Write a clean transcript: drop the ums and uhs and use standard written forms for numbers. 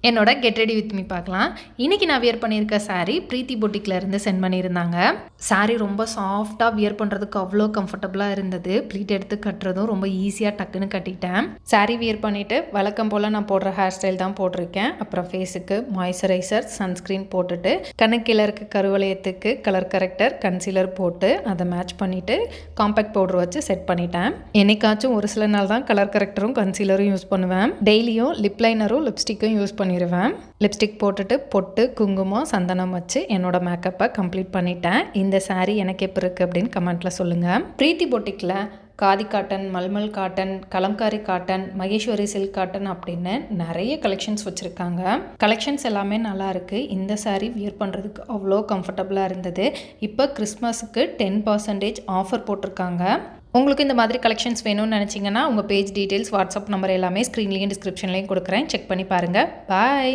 என்னோட get ready with me பார்க்கலாம். இன்றைக்கி நான் வியர் பண்ணியிருக்க சாரீ பிரீத்தி பொட்டிக்கில் இருந்து சென்ட் பண்ணியிருந்தாங்க. சாரீ ரொம்ப சாஃப்டாக வியர் பண்ணுறதுக்கு அவ்வளோ கம்ஃபர்டபுளாக இருந்தது. ப்ளீட் எடுத்து கட்டுறதும் ரொம்ப ஈஸியாக டக்குன்னு கட்டிட்டேன். சாரீ வியர் பண்ணிவிட்டு வழக்கம் போல் நான் போடுற ஹேர் ஸ்டைல் தான் போட்டிருக்கேன். அப்புறம் ஃபேஸுக்கு மாய்ஸ்சரைசர், சன்ஸ்க்ரீன் போட்டுட்டு கண்ணுக்கீழே இருக்க கருவளையத்துக்கு கலர் கரெக்டர், கன்சீலர் போட்டு அதை மேட்ச் பண்ணிவிட்டு காம்பேக்ட் பவுடர் வச்சு செட் பண்ணிட்டேன். என்னைக்காச்சும் ஒரு சில நாள் தான் கலர் கரெக்டரும் கன்சீலரும் யூஸ் பண்ணுவேன். டெய்லியும் லிப் லைனரும் லிப்ஸ்டிக்கும் யூஸ் பண்ணிடுவேன். லிப்ஸ்டிக் போட்டுட்டு பொட்டு, குங்குமம், சந்தனம் வச்சு என்னோட மேக்கப்பை கம்ப்ளீட் பண்ணிட்டேன். இந்த சாரீ எனக்கு எப்படி இருக்குது அப்படின்னு கமெண்ட்டில் சொல்லுங்கள். பிரீத்தி பொட்டிக்கில் khadi cotton, mulmul cotton, Kalamkari cotton, Maheshwari silk cotton அப்படின்னு நிறைய கலெக்ஷன்ஸ் வச்சுருக்காங்க. கலெக்ஷன்ஸ் எல்லாமே நல்லா இருக்குது. இந்த சாரீ வியர் பண்ணுறதுக்கு அவ்வளோ கம்ஃபர்டபுளாக இருந்தது. இப்போ கிறிஸ்மஸுக்கு 10% ஆஃபர் போட்டிருக்காங்க. உங்களுக்கு இந்த மாதிரி கலெக்ஷன்ஸ் வேணும்னு நினச்சிங்கன்னா உங்கள் பேஜ் டீட்டெயில்ஸ், வாட்ஸ்அப் நம்பர் எல்லாமே ஸ்க்ரீன்லேயும் டிஸ்கிரிப்ஷன்லேயும் கொடுக்குறேன். செக் பண்ணி பாருங்கள். பாய்.